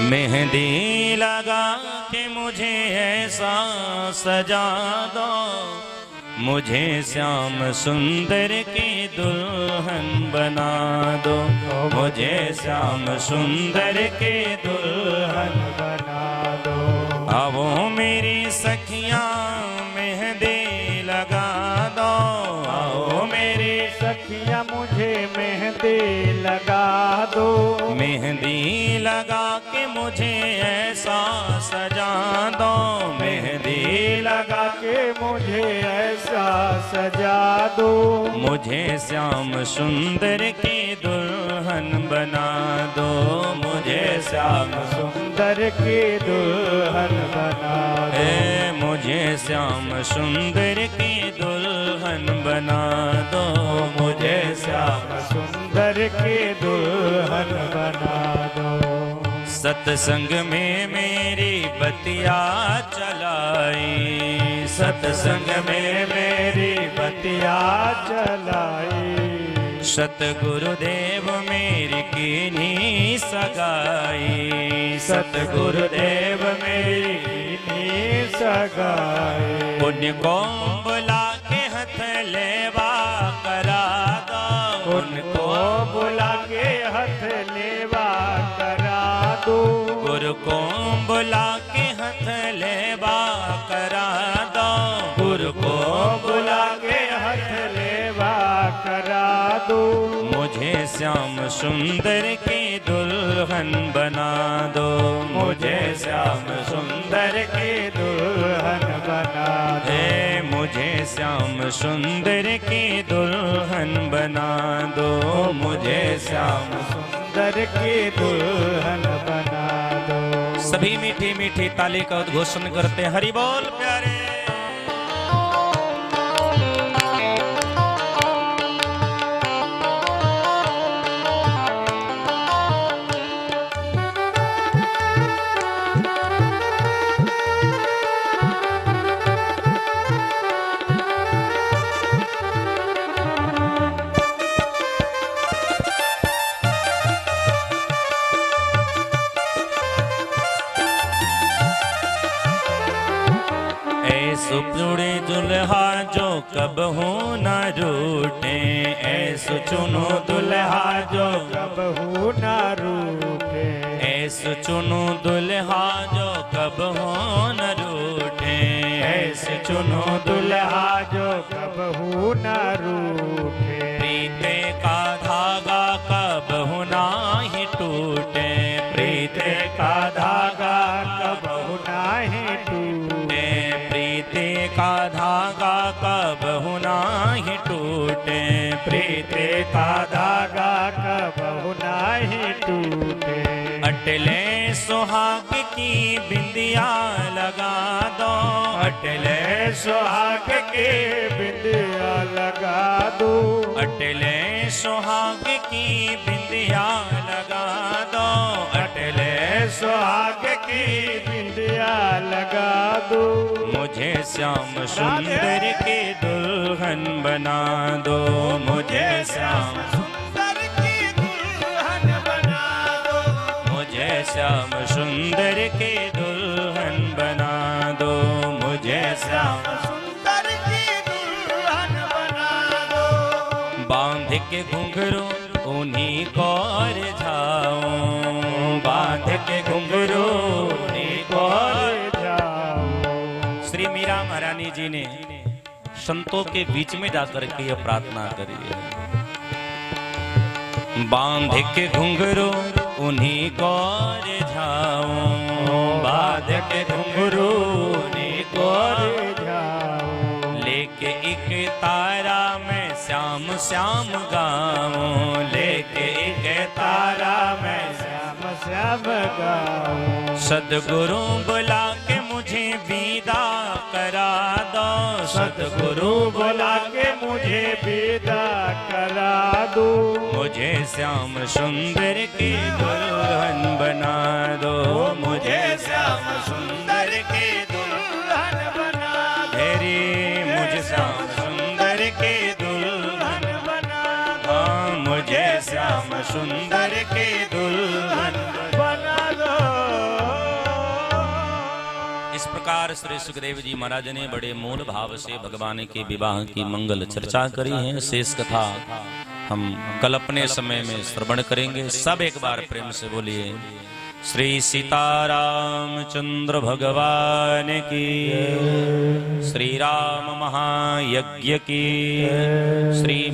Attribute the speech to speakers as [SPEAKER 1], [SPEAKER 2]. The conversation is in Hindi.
[SPEAKER 1] मेहंदी लगा के मुझे ऐसा सजा दो, मुझे श्याम सुंदर की दुल्हन बना दो, मुझे श्याम सुंदर की दुल्हन बना दो। आओ मेरी सखियां मेहंदी लगा दो, आओ मेरी
[SPEAKER 2] सखियां मुझे मेहंदी लगा दो,
[SPEAKER 1] मेहंदी लगा के मुझे ऐसा सजा दो, मेहंदी
[SPEAKER 2] लगा के मुझे ऐसा सजा दो,
[SPEAKER 1] मुझे श्याम सुंदर की दुल्हन बना दो, मुझे श्याम
[SPEAKER 2] सुंदर की दुल्हन बना दो,
[SPEAKER 1] मुझे श्याम सुंदर की दुल्हन बना दो, मुझे श्याम
[SPEAKER 2] सुंदर की दुल्हन बना दो।
[SPEAKER 1] सत्संग में मेरी बतिया चलाई, सत्संग में मेरी
[SPEAKER 2] बतिया चलाई,
[SPEAKER 1] सतगुरुदेव मेरी कीनी सगाई, सतगुरुदेव मेरी कीनी
[SPEAKER 2] सगाई।
[SPEAKER 1] पुण्य को बुला के हथ लेवा करा दो,
[SPEAKER 2] उनको बुला के हथ लेवा करा दो,
[SPEAKER 1] गुरु को बुला के हथ लेवा करा दो, गुरु को
[SPEAKER 2] बुला के हथ लेवा करा दो,
[SPEAKER 1] मुझे श्याम सुंदर की दुल्हन बना दो, मुझे श्याम सुंदर की
[SPEAKER 2] दुल्हन बना दो,
[SPEAKER 1] मुझे श्याम सुंदर की दुल्हन बना दो, मुझे श्याम
[SPEAKER 2] सुंदर की दुल्हन बना दो।
[SPEAKER 1] सभी मीठी मीठी ताली का उद्घोषण करते हरि बोल प्यारे। सुपुड़े दुल्हा जो कब हो न रूठे, ऐसो चुनो दुल्हा जो
[SPEAKER 2] कब हो न रूठे,
[SPEAKER 1] ऐसो चुनो दुल्हा जो कब हो न रूठे, ऐसे चुनो
[SPEAKER 2] दुल्हा जो कब हो न रूठे,
[SPEAKER 1] प्रीते का धागा कब हो ना ही टूटे, प्रीते का धागा
[SPEAKER 2] कब हो न ही टूटे,
[SPEAKER 1] प्रीते का धागा कब हो ना ही टूटे,
[SPEAKER 2] प्रीते का धागा कब हो न ही टूटे।
[SPEAKER 1] अटले सुहाग की बिंदिया लगा दो, अटले
[SPEAKER 2] सुहाग की बिंदिया लगा दो,
[SPEAKER 1] अटले सुहाग की बिंदिया लगा दो, अटले
[SPEAKER 2] सुहाग की बिंदिया लगा दो,
[SPEAKER 1] मुझे श्याम सुंदर की दुल्हन बना दो, मुझे श्याम
[SPEAKER 2] सुंदर की दुल्हन बना दो,
[SPEAKER 1] मुझे श्याम सुंदर की दुल्हन बना दो, मुझे श्याम
[SPEAKER 2] सुंदर की दुल्हन बना दो।
[SPEAKER 1] बांध के घुंघरू उन्हीं को रिझाऊं, बांध के घुंघरू उन्हीं को
[SPEAKER 2] जाओ।
[SPEAKER 1] श्री मीरा महारानी जी ने संतों के बीच में जाकर के यह प्रार्थना करी है, बांध के घुंघरू उन्हीं को रिझाऊं, बांध के घुंघरू उन्हीं को
[SPEAKER 2] जाओ।
[SPEAKER 1] लेके एक तारा मैं श्याम श्याम गाऊं, लेके एक तारा मैं
[SPEAKER 2] श्याम श्याम गाओ।
[SPEAKER 1] सदगुरु बुला के मुझे विदा करा दो,
[SPEAKER 2] सदगुरु बुला के मुझे विदा करा दो,
[SPEAKER 1] मुझे श्याम सुंदर की दुल्हन बना दो, मुझे श्याम सुंदर की दुल्हन
[SPEAKER 2] बना दो।
[SPEAKER 1] तेरी मुझे श्याम सुंदर की दुल्हन
[SPEAKER 2] बना दो।
[SPEAKER 1] हाँ मुझे श्याम सुंदर की दुल्हन
[SPEAKER 2] बना दो।
[SPEAKER 1] प्रकार श्री सुखदेव जी महाराज ने बड़े मूल भाव से भगवान के विवाह की मंगल चर्चा करी है। शेष कथा हम कल अपने समय में श्रवण करेंगे। सब एक बार प्रेम से बोलिए श्री सीतारामचंद्र भगवान की, श्री राम महायज्ञ की, श्री